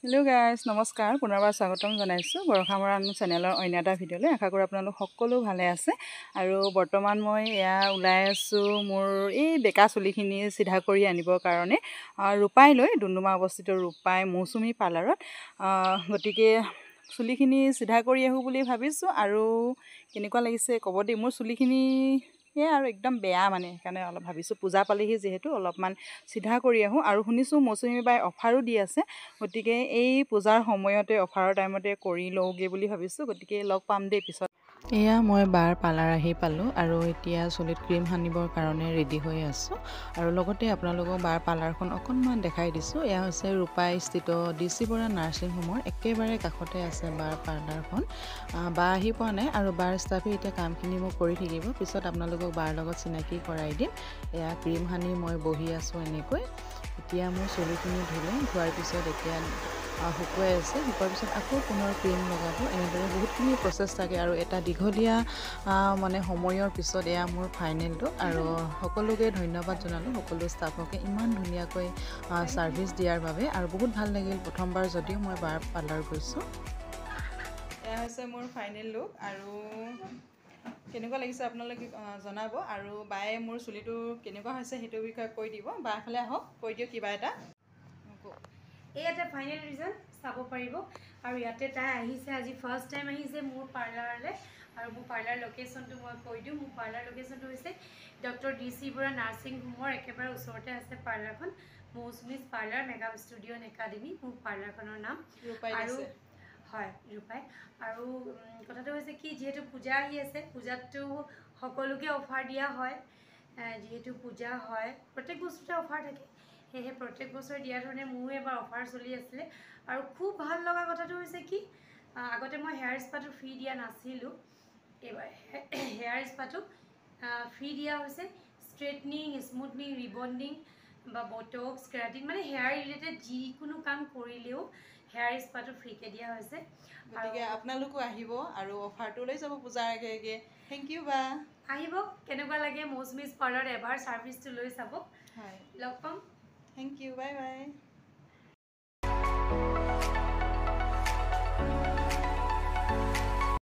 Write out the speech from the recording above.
hello' guys নমস্কাৰ পুনৰবাৰ স্বাগতম জনাইছোঁ বৰষামৰাণ চেনেলৰ অন্য এটা ভিডিঅ'লৈ আশা কৰোঁ আপোনালোক সকলো ভালে আছে আৰু বৰ্তমান মই এয়া ওলাই আছোঁ মোৰ এই বেকা চুলিখিনি চিধা কৰি আনিবৰ কাৰণে ৰূপাইলৈ ডুমডুমা অৱস্থিত ৰূপাই মৌচুমী পাৰ্লাৰত গতিকে চুলিখিনি চিধা কৰি আহোঁ বুলি ভাবিছোঁ আৰু কেনেকুৱা লাগিছে ক'ব দেই মোৰ চুলিখিনি সেয়া আৰু একদম বেয়া মানে সেইকাৰণে অলপ ভাবিছোঁ পূজা পালেহি যিহেতু অলপমান চিধা কৰি আহোঁ আৰু শুনিছোঁ মৌচুমী বাই অফাৰো দি আছে গতিকে এই পূজাৰ সময়তে অফাৰৰ টাইমতে কৰি লওঁগৈ বুলি ভাবিছোঁ গতিকে লগ পাম দেই পিছত এয়া মই বাৰ পাৰ্লাৰ আহি পালোঁ আৰু এতিয়া চুলিত ক্ৰীম সানিবৰ কাৰণে ৰেডি হৈ আছোঁ আৰু লগতে আপোনালোকক বাৰ পাৰ্লাৰখন অকণমান দেখাই দিছোঁ এয়া হৈছে ৰূপাই স্থিত DC বৰা নাৰ্ছিং হোমৰ একেবাৰে কাষতে আছে বাৰ পাৰ্লাৰখন বা আহি পোৱা নাই আৰু বাৰ ষ্টাফে এতিয়া কামখিনি মোক কৰি থাকিব পিছত আপোনালোকক বাৰ লগত চিনাকি কৰাই দিম এয়া ক্ৰীম সানি মই বহি আছোঁ এনেকৈ এতিয়া মোৰ চুলিখিনি ধোৱাৰ পিছত এতিয়া শুকুৱাই আছে শুকুৱাৰ পিছত আকৌ পুনৰ ক্ৰীম লগাব এনেদৰে বহুতখিনি প্ৰচেছ থাকে আৰু এটা দীঘলীয়া মানে সময়ৰ পিছত এয়া মোৰ ফাইনেলটো আৰু সকলোকে ধন্যবাদ জনালোঁ সকলো ষ্টাফকে ইমান ধুনীয়াকৈ ছাৰ্ভিচ দিয়াৰ বাবে আৰু বহুত ভাল লাগিল প্ৰথমবাৰ যদিও মই বাৰ পাৰ্লাৰ গৈছোঁ এয়া হৈছে মোৰ ফাইনেল লুক আৰু কেনেকুৱা লাগিছে আপোনালোকে জনাব আৰু বায়ে মোৰ চুলিটো কেনেকুৱা হৈছে সেইটো বিষয়ে কৈ দিব বা এফালে আহক কৈ দিয়ক কিবা এটা এই এটা ফাইনেল ৰিজাল্ট চাব পাৰিব আৰু ইয়াতে তাই আহিছে আজি ফাৰ্ষ্ট টাইম আহিছে মোৰ পাৰ্লাৰলৈ আৰু মোৰ পাৰ্লাৰ লোকেশ্যনটো মই কৈ দিওঁ মোৰ পাৰ্লাৰ লোকেশ্যনটো হৈছে ডক্টৰ DC বৰা নাৰ্ছিং হোমৰ একেবাৰে ওচৰতে আছে পাৰ্লাৰখন Mousumi's parlour makeup studio' and academy মোৰ পাৰ্লাৰখনৰ নাম আৰু হয় ৰূপাই আৰু কথাটো হৈছে কি যিহেতু পূজা আহি আছে পূজাতটো সকলোকে অফাৰ দিয়া হয় যিহেতু পূজা হয় প্ৰত্যেক বস্তুতে অফাৰ থাকে সেয়েহে প্ৰত্যেক বছৰ দিয়া ধৰণে মোৰো এবাৰ অফাৰ চলি আছিলে আৰু খুব ভাল লগা কথাটো হৈছে কি আগতে মই হেয়াৰ স্পাটো ফ্ৰী দিয়া নাছিলোঁ এইবাৰ হেয়াৰ স্পাটো ফ্ৰী দিয়া হৈছে ষ্ট্ৰেটনিং স্মুথনিং ৰিবণ্ডিং বা বটক্স কেৰাটিন মানে হেয়াৰ ৰিলেটেড যিকোনো কাম কৰিলেও হেয়াৰ স্পাটো ফ্ৰীকৈ দিয়া হৈছে গতিকে আপোনালোকো আহিব আৰু অফাৰটো লৈ যাব পূজাৰ আগে আগে থেংক ইউ বা আহিব কেনেকুৱা লাগে মৌচুমীজ পাৰ্লাৰত এবাৰ ছাৰ্ভিচটো লৈ চাব হয় লগ পাম থেংক ইউ বাই বাই